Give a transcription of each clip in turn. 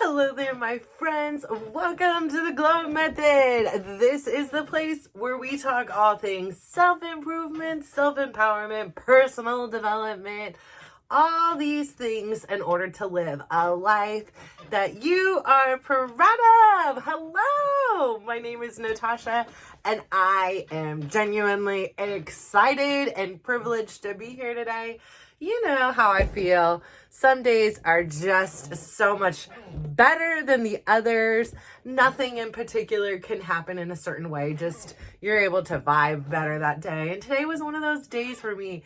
Hello there, my friends. Welcome to the Glow Method. This is the place where we talk all things self-improvement, self-empowerment, personal development, all these things in order to live a life that you are proud of. Hello, my name is Natasha, and I am genuinely excited and privileged to be here today. You know how I feel. Some days are just so much better than the others. Nothing in particular can happen in a certain way. Just you're able to vibe better that day. And today was one of those days for me.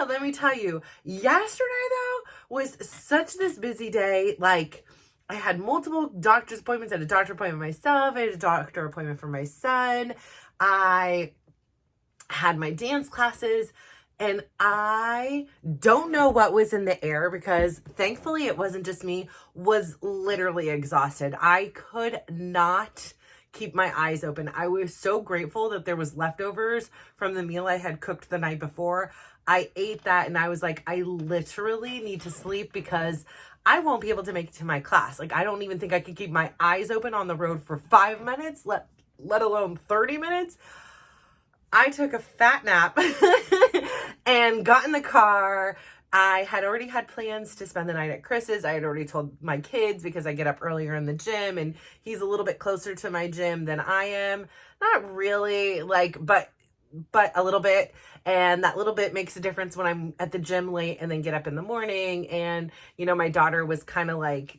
Let me tell you, yesterday though was such this busy day. Like I had multiple doctor's appointments. I had a doctor appointment myself. I had a doctor appointment for my son. I had my dance classes. And I don't know what was in the air because thankfully it wasn't just me, was literally exhausted. I could not keep my eyes open. I was so grateful that there was leftovers from the meal I had cooked the night before. I ate that and I was like, I literally need to sleep because I won't be able to make it to my class. Like, I don't even think I could keep my eyes open on the road for 5 minutes, let alone 30 minutes. I took a fat nap and got in the car. I had already had plans to spend the night at Chris's. I had already told my kids because I get up earlier in the gym and he's a little bit closer to my gym than I am. Not really, but a little bit. And that little bit makes a difference when I'm at the gym late and then get up in the morning. And, my daughter was kind of like,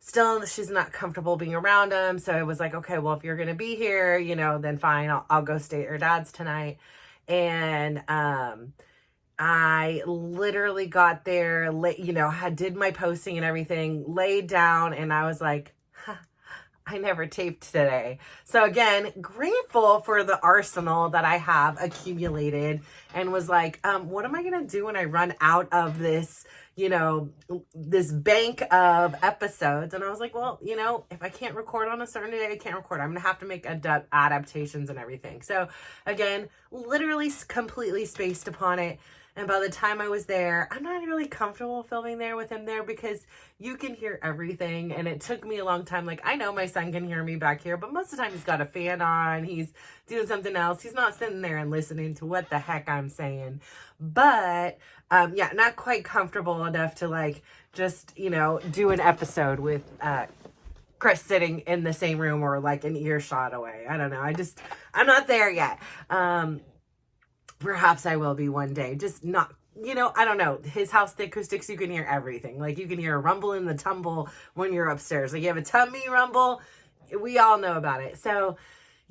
still she's not comfortable being around him. So I was like, okay, well, if you're going to be here, then fine, I'll go stay at your dad's tonight. And, I literally got there late, did my posting and everything, laid down, and I was like, I never taped today. So again, grateful for the arsenal that I have accumulated, and was like, what am I going to do when I run out of this, this bank of episodes? And I was like, well, if I can't record on a certain day, I can't record. I'm going to have to make adaptations and everything. So again, literally completely spaced upon it. And by the time I was there, I'm not really comfortable filming there with him there because you can hear everything. And it took me a long time. Like, I know my son can hear me back here, but most of the time he's got a fan on. He's doing something else. He's not sitting there and listening to what the heck I'm saying. But, not quite comfortable enough to just, do an episode with, Chris sitting in the same room or like an earshot away. I don't know. I'm not there yet. Perhaps I will be one day, just not, I don't know. His house, the acoustics, you can hear everything. Like you can hear a rumble in the tumble when you're upstairs. Like you have a tummy rumble. We all know about it. So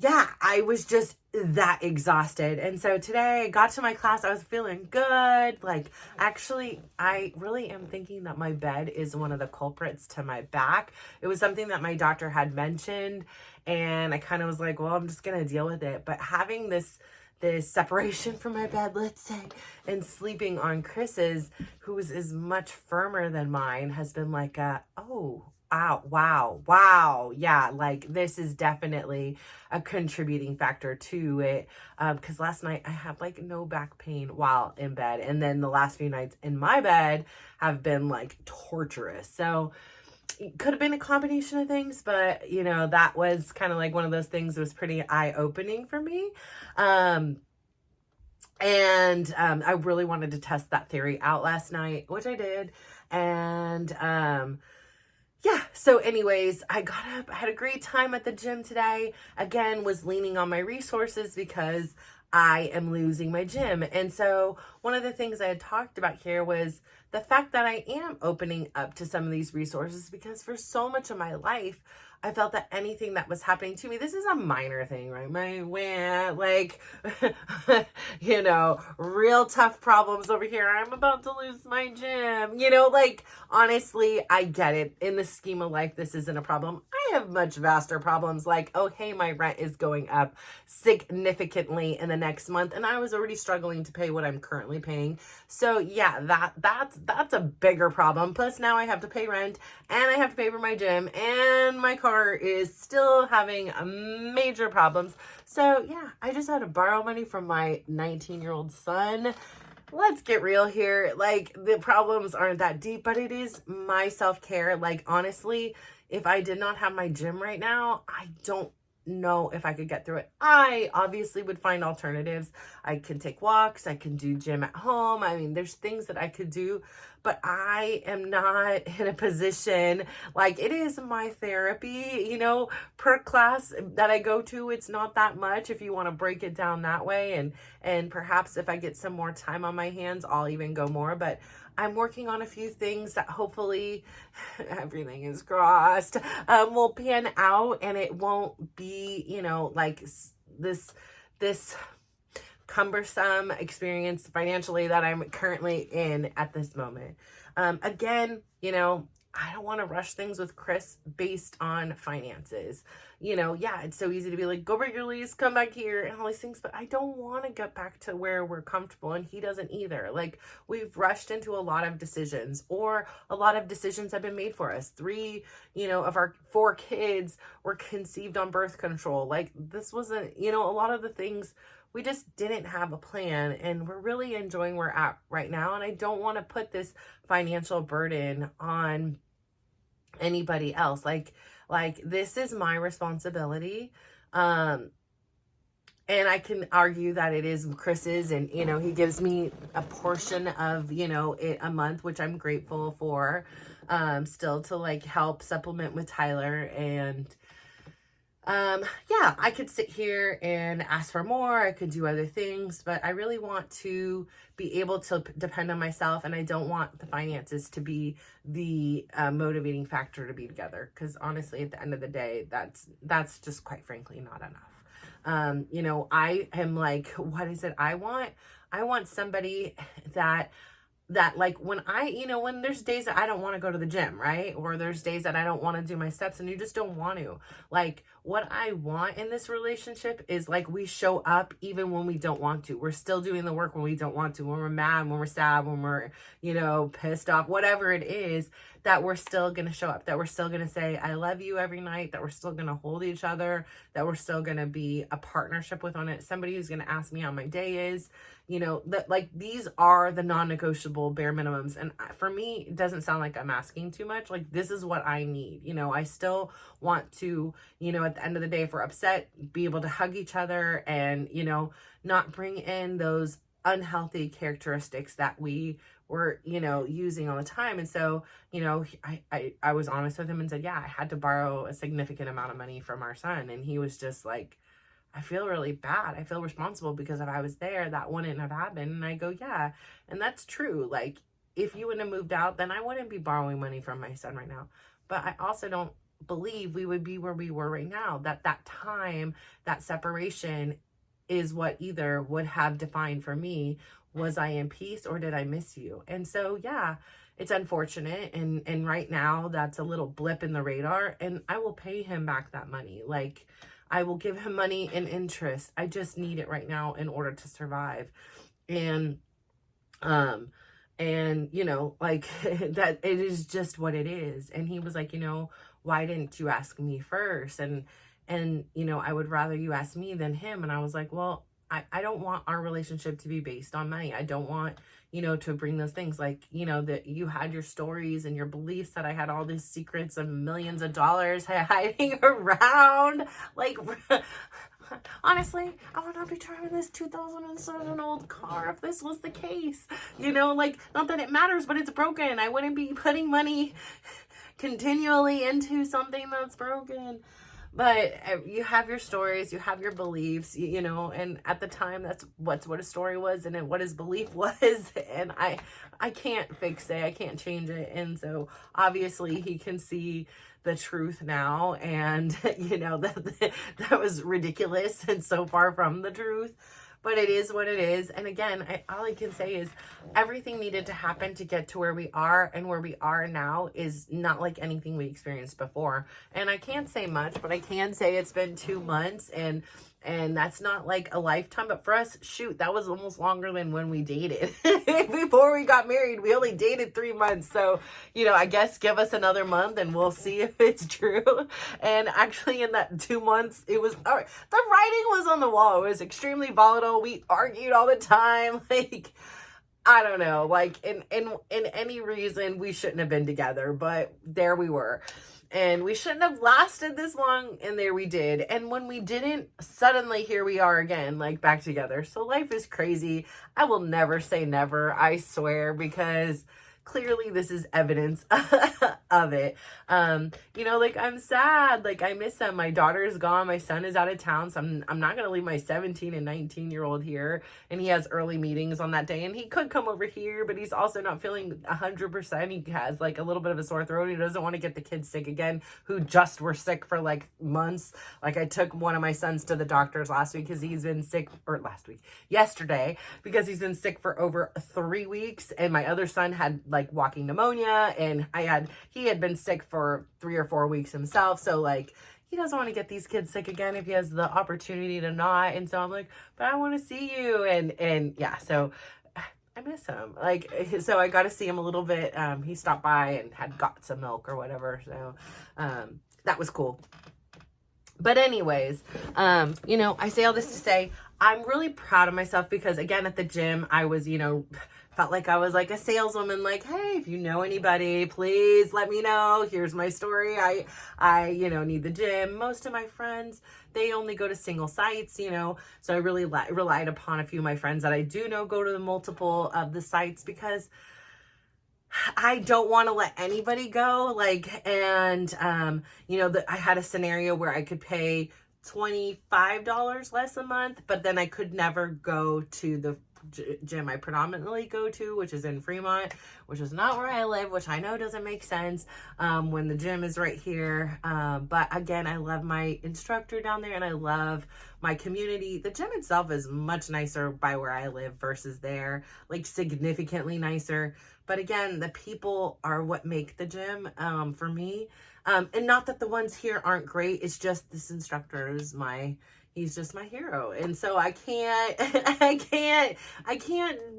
yeah, I was just that exhausted. And so today I got to my class. I was feeling good. Like actually, I really am thinking that my bed is one of the culprits to my back. It was something that my doctor had mentioned. And I kind of was like, well, I'm just going to deal with it. But having this separation from my bed, let's say, and sleeping on Chris's, who is much firmer than mine, has been like, wow. Yeah, like this is definitely a contributing factor to it. Because last night I had no back pain while in bed. And then the last few nights in my bed have been torturous. So it could have been a combination of things, but that was kind of one of those things that was pretty eye-opening for me. I really wanted to test that theory out last night, which I did. And, so anyways, I got up, I had a great time at the gym today. Again, was leaning on my resources because I am losing my gym. And so one of the things I had talked about here was the fact that I am opening up to some of these resources because for so much of my life, I felt that anything that was happening to me, this is a minor thing, right? Real tough problems over here. I'm about to lose my gym. Honestly, I get it. In the scheme of life, this isn't a problem. I have much vaster problems my rent is going up significantly in the next month. And I was already struggling to pay what I'm currently paying. So yeah, that's a bigger problem. Plus now I have to pay rent and I have to pay for my gym and my car is still having major problems. So yeah, I just had to borrow money from my 19-year-old son let's get real here. Like, the problems aren't that deep, but it is my self-care. Like, honestly, if I did not have my gym right now, I don't know if I could get through it. I obviously would find alternatives. I can take walks, I can do gym at home. I mean, there's things that I could do, but I am not in a position, like, it is my therapy, you know, per class that I go to. It's not that much if you want to break it down that way, and perhaps if I get some more time on my hands, I'll even go more. But I'm working on a few things that hopefully, everything is crossed, will pan out, and it won't be, you know, like this cumbersome experience financially that I'm currently in at this moment. Again, you know, I don't want to rush things with Chris based on finances. You know, yeah, it's so easy to be like, go break your lease, come back here, and all these things, but I don't want to get back to where we're comfortable, and he doesn't either. Like, we've rushed into a lot of decisions, or a lot of decisions have been made for us. 3, you know, of our 4 kids were conceived on birth control. Like, this wasn't, you know, a lot of the things, we just didn't have a plan, and we're really enjoying where we're at right now. And I don't want to put this financial burden on anybody else. Like this is my responsibility. And I can argue that it is Chris's, and, you know, he gives me a portion of, you know, a month, which I'm grateful for, still to like help supplement with Tyler. And yeah, I could sit here and ask for more. I could do other things, but I really want to be able to depend on myself, and I don't want the finances to be the motivating factor to be together. Because honestly, at the end of the day, that's just quite frankly not enough. You know, I am like, what is it I want? I want somebody that like, when I, you know, when there's days that I don't want to go to the gym, right? Or there's days that I don't want to do my steps, and you just don't want to. Like, what I want in this relationship is like, we show up even when we don't want to. We're still doing the work when we don't want to, when we're mad, when we're sad, when we're, you know, pissed off, whatever it is, that we're still going to show up, that we're still going to say, I love you every night, that we're still going to hold each other, that we're still going to be a partnership with on it. Somebody who's going to ask me how my day is, you know, that, like, these are the non-negotiable bare minimums. And for me, it doesn't sound like I'm asking too much. Like, this is what I need. You know, I still want to, you know, at the end of the day, if we're upset, be able to hug each other, and, you know, not bring in those unhealthy characteristics that we were, you know, using all the time. And so, you know, I was honest with him and said, yeah, I had to borrow a significant amount of money from our son. And he was just like, I feel really bad. I feel responsible, because if I was there, that wouldn't have happened. And I go, yeah. And that's true. Like, if you wouldn't have moved out, then I wouldn't be borrowing money from my son right now. But I also don't believe we would be where we were right now. That time, that separation is what either would have defined for me, was I in peace or did I miss you? And so, yeah, it's unfortunate. And right now, that's a little blip in the radar, and I will pay him back that money. Like, I will give him money and interest. I just need it right now in order to survive. And you know, like, that it is just what it is. And he was like, you know, why didn't you ask me first? And, you know, I would rather you ask me than him. And I was like, well, I don't want our relationship to be based on money. I don't want, you know, to bring those things, like, you know, that you had your stories and your beliefs, that I had all these secrets of millions of dollars hiding around. Like, honestly, I would not be driving this 2007 old car if this was the case. You know, like, not that it matters, but it's broken. I wouldn't be putting money continually into something that's broken. But you have your stories, you have your beliefs, you know, and at the time, that's what a story was, and what his belief was, and I can't fix it, I can't change it. And so obviously he can see the truth now, and, you know, that was ridiculous and so far from the truth. But it is what it is. And again, all I can say is everything needed to happen to get to where we are, and where we are now is not like anything we experienced before. And I can't say much, but I can say it's been 2 months, and that's not like a lifetime, but for us, shoot, that was almost longer than when we dated. Before we got married, we only dated 3 months. So, you know, I guess give us another month and we'll see if it's true. And actually, in that 2 months, it was, all right, the writing was on the wall. It was extremely volatile. We argued all the time. Like, I don't know, like in any reason we shouldn't have been together, but there we were. And we shouldn't have lasted this long, and there we did. And when we didn't, suddenly here we are again, like back together. So life is crazy. I will never say never, I swear, because clearly this is evidence of it. Like I'm sad, like I miss him. My daughter is gone, my son is out of town, so I'm not gonna leave my 17 and 19-year-old here, and he has early meetings on that day, and he could come over here, but he's also not feeling 100%. He has like a little bit of a sore throat. He doesn't want to get the kids sick again, who just were sick for like months. Like I took one of my sons to the doctors last week because he's been sick, or yesterday, because he's been sick for over 3 weeks, and my other son had like walking pneumonia, and he had been sick for 3 or 4 weeks himself. So like he doesn't want to get these kids sick again if he has the opportunity to not. And so I'm like, but I want to see you. And yeah, so I miss him. Like, so I got to see him a little bit. He stopped by and got some milk or whatever. So that was cool. But anyways, I say all this to say, I'm really proud of myself because, again, at the gym, I was, felt like I was like a saleswoman, like, hey, if you know anybody, please let me know. Here's my story. I need the gym. Most of my friends, they only go to single sites, so I really relied upon a few of my friends that I do know go to the multiple of the sites because I don't want to let anybody go. I had a scenario where I could pay $25 less a month, but then I could never go to the gym I predominantly go to, which is in Fremont, which is not where I live, which I know doesn't make sense when the gym is right here. But again, I love my instructor down there and I love my community. The gym itself is much nicer by where I live versus there, like significantly nicer. But again, the people are what make the gym for me. And not that the ones here aren't great. It's just this instructor is he's just my hero. And so I can't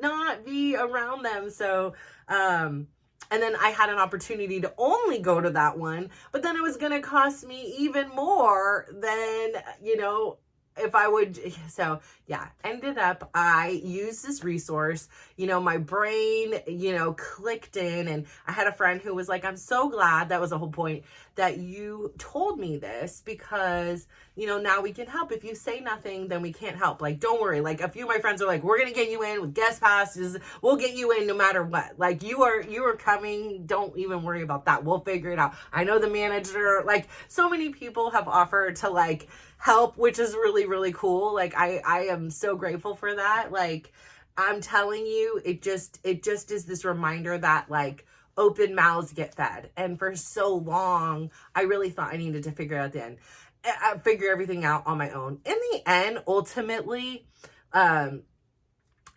not be around them. So, and then I had an opportunity to only go to that one, but then it was going to cost me even more than, if I would. So yeah, ended up, I used this resource, my brain, clicked in, and I had a friend who was like, I'm so glad, that was the whole point, that you told me this because, now we can help. If you say nothing, then we can't help. Like, don't worry. Like a few of my friends are like, we're going to get you in with guest passes. We'll get you in no matter what. Like you are coming. Don't even worry about that. We'll figure it out. I know the manager, like so many people have offered to like help, which is really, really cool. Like I am so grateful for that. Like I'm telling you, it just is this reminder that like open mouths get fed. And for so long, I really thought I needed to figure everything out on my own. In the end, ultimately, I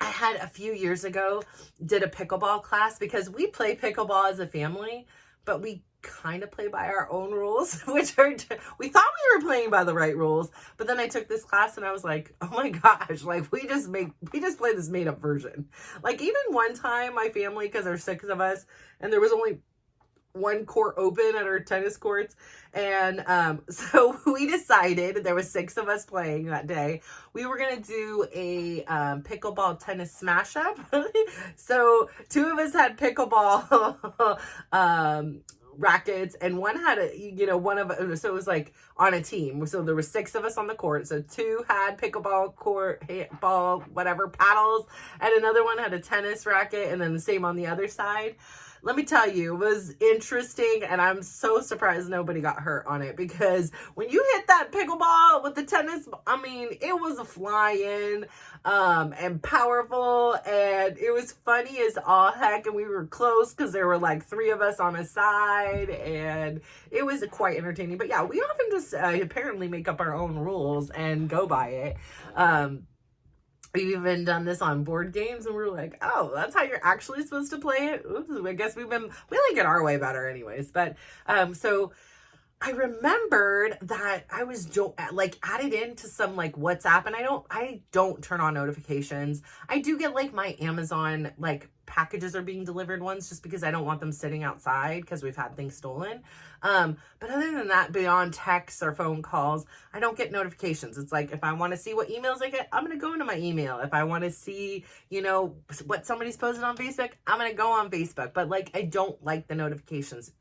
had a few years ago, did a pickleball class because we play pickleball as a family, but we kind of play by our own rules, which are, we thought we were playing by the right rules, but then I took this class and I was like, oh my gosh, like we just play this made up version. Like even one time my family, because there's 6 of us and there was only one court open at our tennis courts. And so we decided, there was 6 of us playing that day, we were going to do a pickleball tennis smash up. So 2 of us had pickleball rackets and one had so it was like on a team. So there were 6 of us on the court. So 2 had pickleball court, ball, whatever, paddles, and another one had a tennis racket, and then the same on the other side. Let me tell you, it was interesting, and I'm so surprised nobody got hurt on it because when you hit that pickleball with the tennis, I mean, it was a fly-in and powerful, and it was funny as all heck, and we were close because there were like 3 of us on a side, and it was quite entertaining. But yeah, we often just apparently make up our own rules and go by it. We've even done this on board games, and we're like, oh, that's how you're actually supposed to play it? Oops, I guess we like it our way better anyways. But, so I remembered that I was added into some like WhatsApp, and I don't turn on notifications. I do get like my Amazon like packages are being delivered ones, just because I don't want them sitting outside because we've had things stolen. But other than that, beyond texts or phone calls, I don't get notifications. It's like, if I want to see what emails I get, I'm going to go into my email. If I want to see, you know, what somebody's posted on Facebook, I'm going to go on Facebook. But like, I don't like the notifications.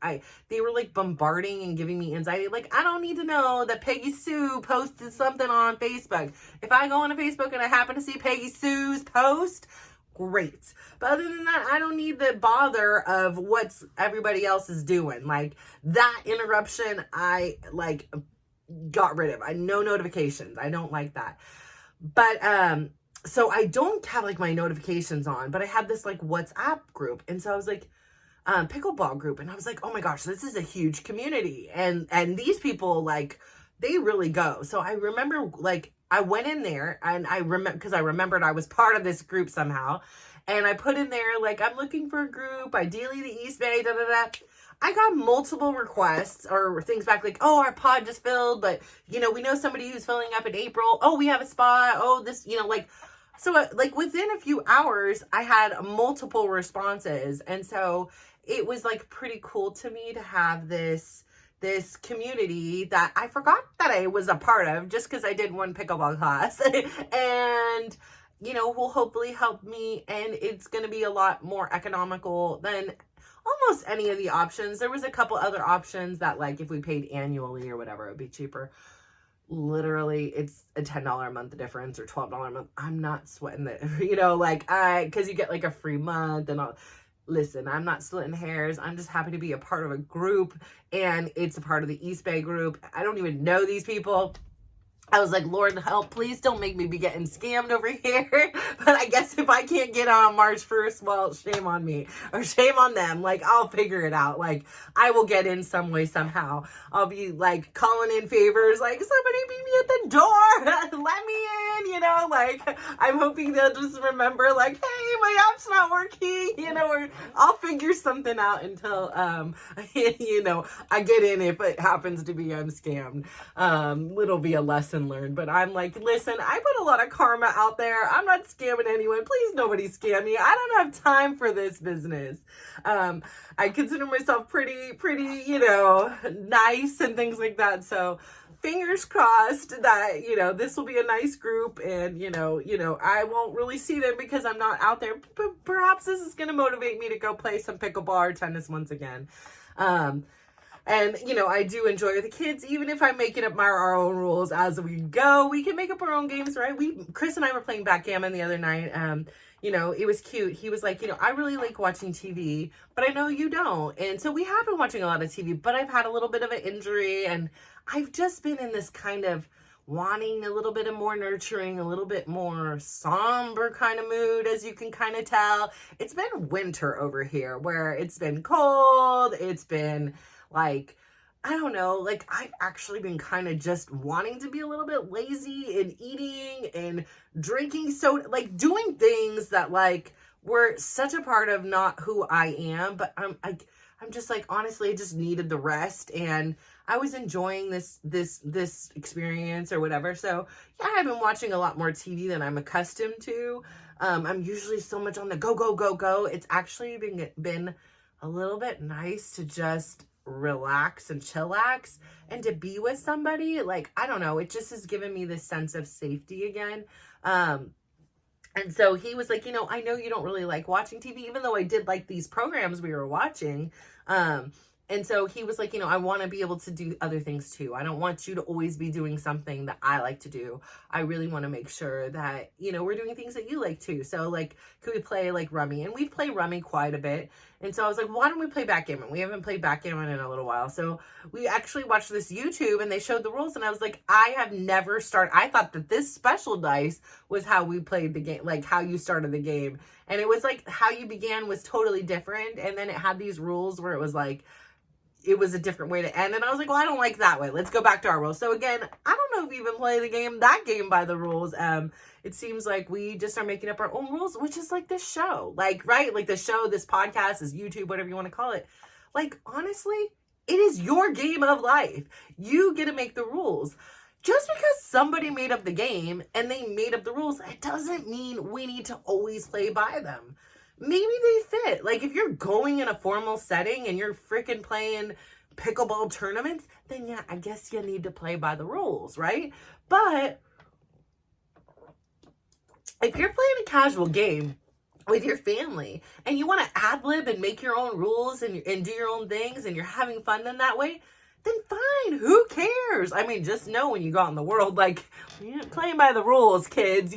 They were like bombarding and giving me anxiety. Like, I don't need to know that Peggy Sue posted something on Facebook. If I go on Facebook and I happen to see Peggy Sue's post, great. But other than that, I don't need the bother of what's everybody else is doing. Like, that interruption, I like got rid of. No notifications. I don't like that. But so I don't have like my notifications on, but I had this like WhatsApp group, and so I was like, pickleball group, and I was like, oh my gosh, this is a huge community, and these people, like, they really go. So I remember, like, I went in there, and I remember, because I remembered I was part of this group somehow, and I put in there, like, I'm looking for a group, ideally the East Bay, da da da. I got multiple requests or things back, like, oh, our pod just filled, but, you know, we know somebody who's filling up in April. Oh, we have a spot. Oh, this, you know, like, so like within a few hours, I had multiple responses. And so it was like pretty cool to me to have this community that I forgot that I was a part of just because I did one pickleball class and, you know, will hopefully help me. And it's going to be a lot more economical than almost any of the options. There was a couple other options that, like, if we paid annually or whatever, it would be cheaper. Literally, it's a $10 a month difference or $12 a month. I'm not sweating it, you know, like, because you get like a free month and all. Listen, I'm not splitting hairs. I'm just happy to be a part of a group, and it's a part of the East Bay group. I don't even know these people. I was like, Lord help, please don't make me be getting scammed over here. But I guess if I can't get on March 1st, well, shame on me or shame on them. Like, I'll figure it out. Like, I will get in some way, somehow. I'll be like calling in favors, like, somebody meet me at the door. Let me in, you know, like, I'm hoping they'll just remember, like, hey, my app's not working, you know, or I'll figure something out until, you know, I get in if it happens to be I'm scammed. It'll be a lesson learned, but I'm like, listen, I put a lot of karma out there. I'm not scamming anyone. Please, nobody scam me. I don't have time for this business. I consider myself pretty, you know, nice and things like that. So fingers crossed that, you know, this will be a nice group, and, you know, I won't really see them because I'm not out there, but perhaps this is going to motivate me to go play some pickleball or tennis once again. And, you know, I do enjoy the kids, even if I'm making up our own rules as we go. We can make up our own games, right? Chris and I were playing backgammon the other night. You know, it was cute. He was like, you know, I really like watching TV, but I know you don't. And so we have been watching a lot of TV, but I've had a little bit of an injury, and I've just been in this kind of wanting a little bit of more nurturing, a little bit more somber kind of mood, as you can kind of tell. It's been winter over here, where it's been cold. It's been like, I don't know, like, I've actually been kind of just wanting to be a little bit lazy and eating and drinking soda, like doing things that, like, were such a part of not who I am. But I'm just like, honestly, I just needed the rest, and I was enjoying this experience or whatever. So yeah, I've been watching a lot more TV than I'm accustomed to. I'm usually so much on the go. It's actually been a little bit nice to just relax and chillax and to be with somebody. Like, I don't know, it just has given me this sense of safety again. And so he was like, you know, I know you don't really like watching TV, even though I did like these programs we were watching. And so he was like, you know, I want to be able to do other things too. I don't want you to always be doing something that I like to do. I really want to make sure that, you know, we're doing things that you like too. So, like, could we play like Rummy? And we've played Rummy quite a bit. And so I was like, why don't we play backgammon? We haven't played backgammon in a little while. So we actually watched this YouTube, and they showed the rules, and I was like, I have never started. I thought that this special dice was how we played the game, like how you started the game. And it was like how you began was totally different. And then it had these rules where it was like, it was a different way to end. And I was like, well, I don't like that way. Let's go back to our rules. So again, I don't know if we even play that game by the rules. It seems like we just are making up our own rules, which is like this show, like, right? Like the show, this podcast, this YouTube, whatever you want to call it. Like, honestly, it is your game of life. You get to make the rules. Just because somebody made up the game and they made up the rules, it doesn't mean we need to always play by them. maybe they fit. Like, if you're going in a formal setting and you're freaking playing pickleball tournaments, then yeah, I guess you need to play by the rules, right? But if you're playing a casual game with your family and you want to ad lib and make your own rules and do your own things and you're having fun in that way, then fine, who cares? I mean, just know when you go out in the world, like, you're playing by the rules, kids,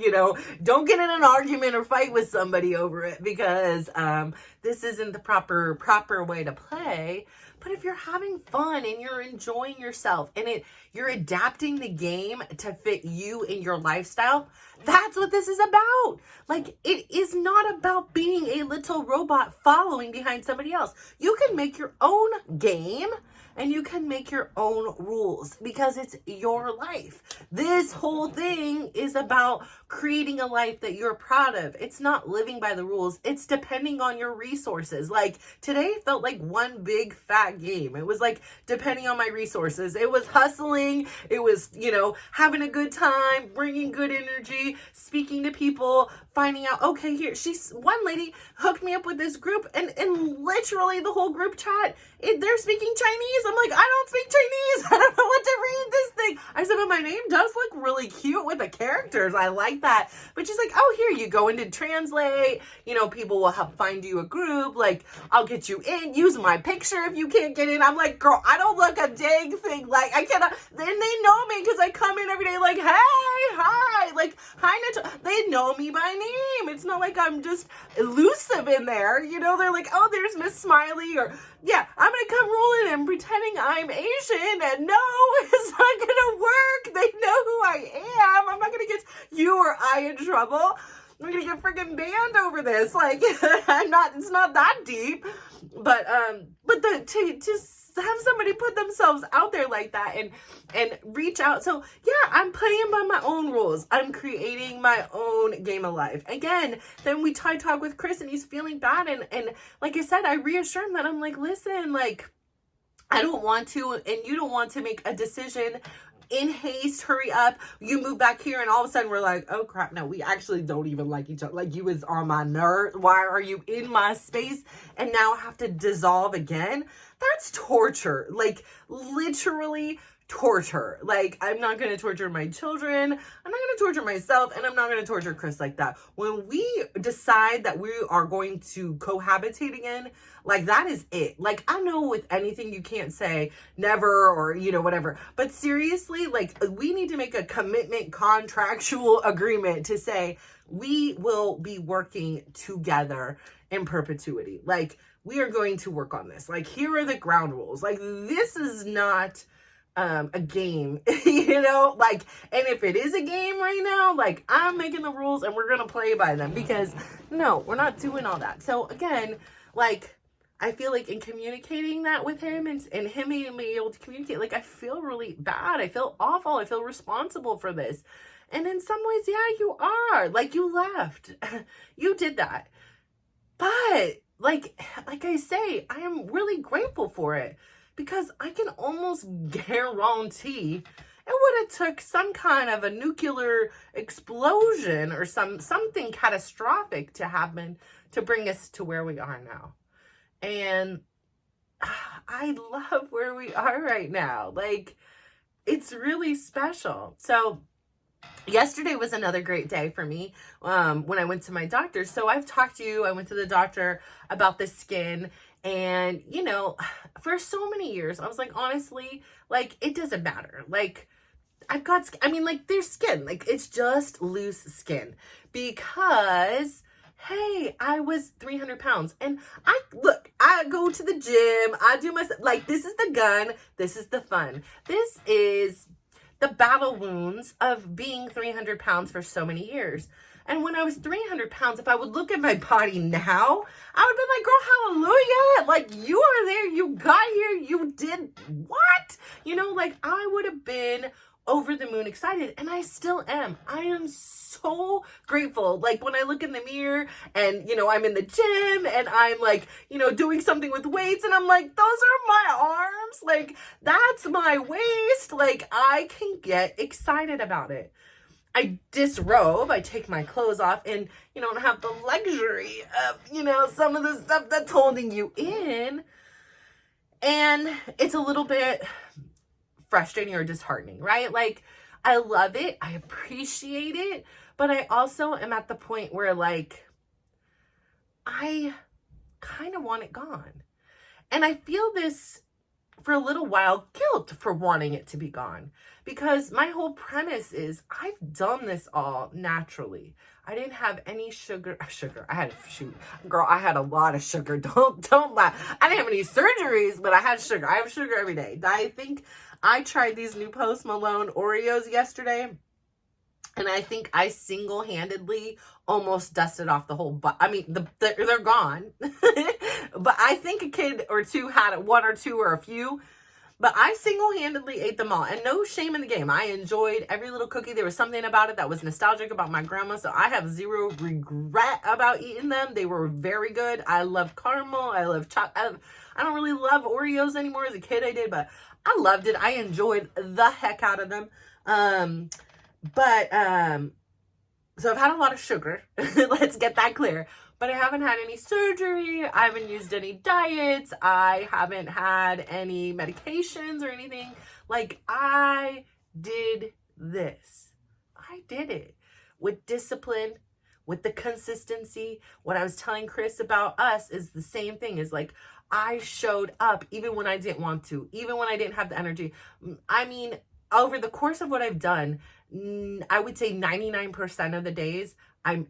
don't get in an argument or fight with somebody over it, because this isn't the proper way to play. But if you're having fun and you're enjoying yourself and you're adapting the game to fit you and your lifestyle, that's what this is about. Like, it is not about being a little robot following behind somebody else. You can make your own game and you can make your own rules, because it's your life. This whole thing is about creating a life that you're proud of. It's not living by the rules. It's depending on your resources. Like, today felt like one big fat game. It was like depending on my resources. It was hustling. It was, having a good time, bringing good energy, speaking to people, finding out, okay, one lady hooked me up with this group, and literally the whole group chat, they're speaking Chinese. I'm like, I don't speak Chinese. I don't know what to read this thing. I said, but my name does look really cute with the characters. I like that. But she's like, oh, here you go into translate. People will help find you a group. Like, I'll get you in. Use my picture if you can't get in. I'm like, girl, I don't look a dang thing. Like, I cannot. Then they know me because I come in every day like, hey, hi. Like, hi, Natasha. They know me by name. It's not like I'm just elusive in there. They're like, oh, there's Miss Smiley, or yeah, I'm going to come rolling and pretending I'm Asian, and no, it's not going to work. They know who I am. I'm not going to get you or I in trouble. I'm going to get freaking banned over this. Like, it's not that deep, but to have somebody put themselves out there like that and reach out. So yeah, I'm playing by my own rules. I'm creating my own game of life. Again, then we talk with Chris, and he's feeling bad. And like I said, I reassure him that I'm like, listen, like, I don't want to, and you don't want to make a decision in haste, hurry up, you move back here, and all of a sudden we're like, oh crap, no, we actually don't even like each other. Like, you is on my nerve. Why are you in my space? And now I have to dissolve again. That's torture. Like, literally torture. Like, I'm not going to torture my children. I'm not going to torture myself, and I'm not going to torture Chris like that. When we decide that we are going to cohabitate again, like, that is it. Like, I know with anything you can't say never or, whatever. But seriously, like, we need to make a commitment contractual agreement to say we will be working together in perpetuity. Like, we are going to work on this. Like, here are the ground rules. Like, this is not a game, like, and if it is a game right now, like, I'm making the rules and we're going to play by them, because no, we're not doing all that. So again, like, I feel like in communicating that with him and him being able to communicate, like, I feel really bad. I feel awful. I feel responsible for this. And in some ways, yeah, you are. Like, you left. You did that. But like I say, I am really grateful for it, because I can almost guarantee it would have took some kind of a nuclear explosion or something catastrophic to happen to bring us to where we are now. And I love where we are right now. Like, it's really special. So yesterday was another great day for me when I went to my doctor. So I've talked to you. I went to the doctor about the skin. And, for so many years, I was like, honestly, like, it doesn't matter. Like, there's skin. Like, it's just loose skin. Because, hey, I was 300 pounds. And I go to the gym. I do my, like, this is the gun. This is the fun. This is the battle wounds of being 300 pounds for so many years. And when I was 300 pounds, if I would look at my body now, I would be like, girl, hallelujah. Like, you are there. You got here. You did what? Like, I would have been over the moon excited. And I still am. I am so grateful. Like, when I look in the mirror and, I'm in the gym and I'm like, doing something with weights, and I'm like, those are my arms. Like, that's my waist. Like, I can get excited about it. I disrobe, I take my clothes off, and you don't have the luxury of, some of the stuff that's holding you in. And it's a little bit frustrating or disheartening, right? Like, I love it, I appreciate it, but I also am at the point where, like, I kind of want it gone. And I feel this for a little while, guilt for wanting it to be gone, because my whole premise is I've done this all naturally. I didn't have any sugar. I had I had a lot of sugar. Don't laugh. I didn't have any surgeries, but I had sugar. I have sugar every day. I think I tried these new Post Malone Oreos yesterday, and I think I single-handedly almost dusted off the whole I mean, they're gone. But I think a kid or two had one or two or a few. But I single-handedly ate them all. And no shame in the game. I enjoyed every little cookie. There was something about it that was nostalgic about my grandma. So I have zero regret about eating them. They were very good. I love caramel. I love chocolate. I don't really love Oreos anymore. As a kid I did. But I loved it. I enjoyed the heck out of them. So I've had a lot of sugar. Let's get that clear. But I haven't had any surgery. I haven't used any diets. I haven't had any medications or anything. Like, I did this. I did it with discipline, with the consistency. What I was telling Chris about us is the same thing. Is like, I showed up even when I didn't want to, even when I didn't have the energy. I mean, over the course of what I've done, I would say 99% of the days,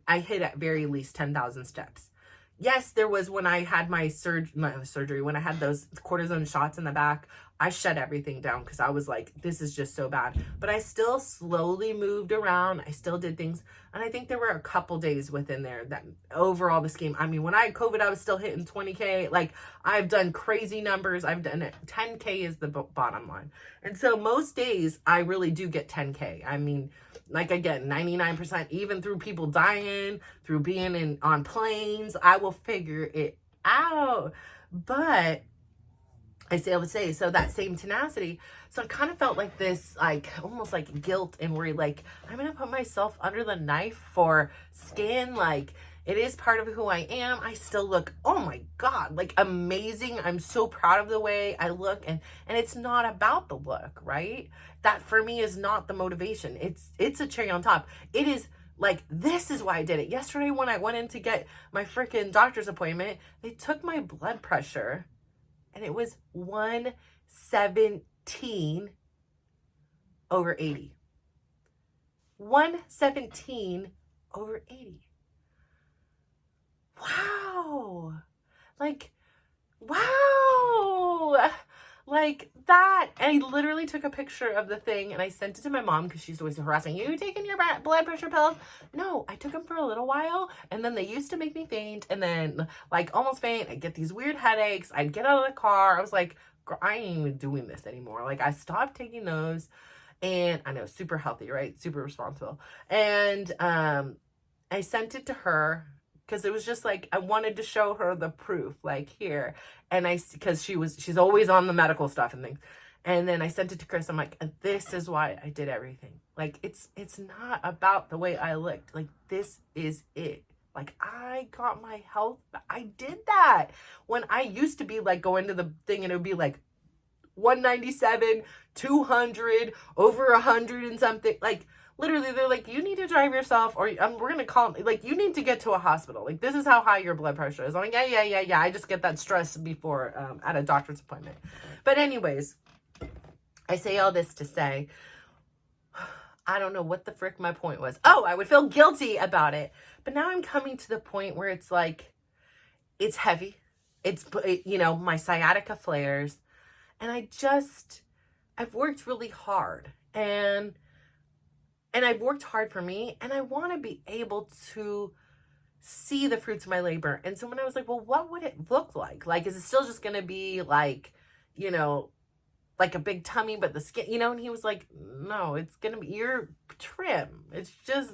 I hit at very least 10,000 steps. Yes, there was when I had my surgery, when I had those cortisone shots in the back, I shut everything down because I was like, this is just so bad. But I still slowly moved around. I still did things. And I think there were a couple days within there that overall the scheme. I mean, when I had COVID, I was still hitting 20K. Like, I've done crazy numbers. I've done it. 10K is the bottom line. And so most days I really do get 10K. I mean, like, again, 99%, even through people dying, through being on planes, I will figure it out. But I would say, so that same tenacity. So I kind of felt like this, like, almost like guilt and worry, like, I'm going to put myself under the knife for skin. Like, it is part of who I am. I still look, oh my God, like, amazing. I'm so proud of the way I look. And it's not about the look, right? That for me is not the motivation. It's a cherry on top. It is like, this is why I did it. Yesterday when I went in to get my freaking doctor's appointment, they took my blood pressure. And it was 117 over 80. 117 over 80. Wow. Like, wow. Like that. And I literally took a picture of the thing and I sent it to my mom because she's always harassing, you taking your blood pressure pills? No, I took them for a little while and then they used to make me faint, and then, like, almost faint. I'd get these weird headaches. I'd get out of the car. I was like, I ain't even doing this anymore. Like, I stopped taking those, and I know, super healthy, right? Super responsible. And I sent it to her because it was just like, I wanted to show her the proof, like, here. And because she's always on the medical stuff and things. And then I sent it to Chris. I'm like, this is why I did everything. Like, it's not about the way I looked. Like, this is it. Like, I got my health. I did that when I used to be like, go into the thing and it would be like 197, 200, over 100 and something. Like, literally, they're like, you need to drive yourself, or we're going to call, like, you need to get to a hospital. Like, this is how high your blood pressure is. I'm like, yeah. I just get that stress before at a doctor's appointment. But anyways, I say all this to say, I don't know what the frick my point was. Oh, I would feel guilty about it. But now I'm coming to the point where it's like, it's heavy. My sciatica flares. And I've worked really hard. And I've worked hard for me. And I want to be able to see the fruits of my labor. And so when I was like, well, what would it look like? Like, is it still just going to be like, like a big tummy, but the skin, and he was like, no, it's going to be your trim. It's just,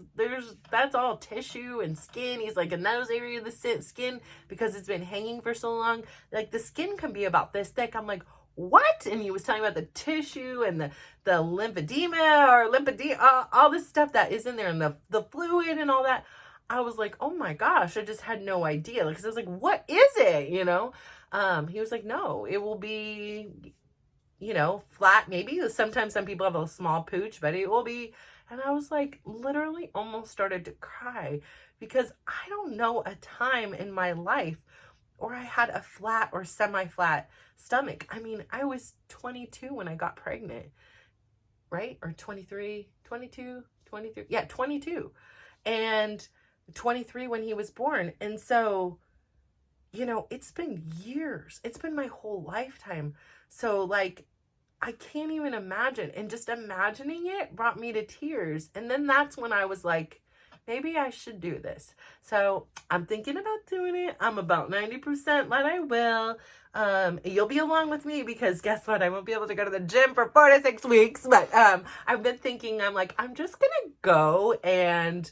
that's all tissue and skin. He's like, in those areas of the skin, because it's been hanging for so long, like, the skin can be about this thick. I'm like, what? And he was talking about the tissue and the lymphedema or lymphedema, all this stuff that is in there and the fluid and all that. I was like, oh my gosh, I just had no idea. Because I was like, what is it? You know? He was like, no, it will be, you know, flat maybe. Sometimes some people have a small pooch, but it will be. And I was like, literally almost started to cry because I don't know a time in my life or I had a flat or semi-flat stomach. I mean, I was 22 when I got pregnant, right? Or 23, 22, 23. Yeah, 22. And 23 when he was born. And so, you know, it's been years. It's been my whole lifetime. So like, I can't even imagine. And just imagining it brought me to tears. And then that's when I was like, maybe I should do this. So I'm thinking about doing it. I'm about 90% but I will. You'll be along with me because guess what? I won't be able to go to the gym for 4 to 6 weeks. But I've been thinking, I'm like, I'm just gonna go and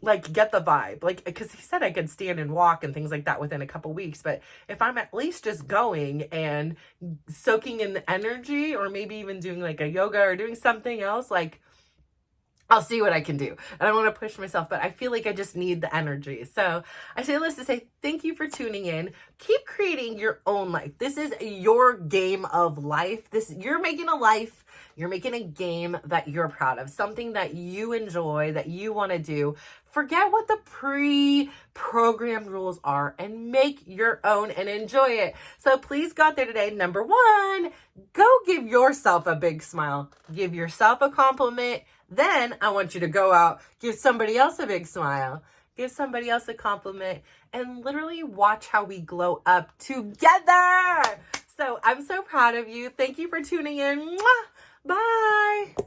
like get the vibe, like, because he said I could stand and walk and things like that within a couple weeks. But if I'm at least just going and soaking in the energy, or maybe even doing like a yoga or doing something else, like I'll see what I can do. I don't want to push myself, but I feel like I just need the energy. So I say this to say thank you for tuning in. Keep creating your own life. This is your game of life. You're making a life. You're making a game that you're proud of, something that you enjoy, that you want to do. Forget what the pre-programmed rules are and make your own and enjoy it. So please go out there today. Number 1, go give yourself a big smile. Give yourself a compliment. Then I want you to go out, give somebody else a big smile, give somebody else a compliment, and literally watch how we glow up together. So I'm so proud of you. Thank you for tuning in. Mwah! Bye.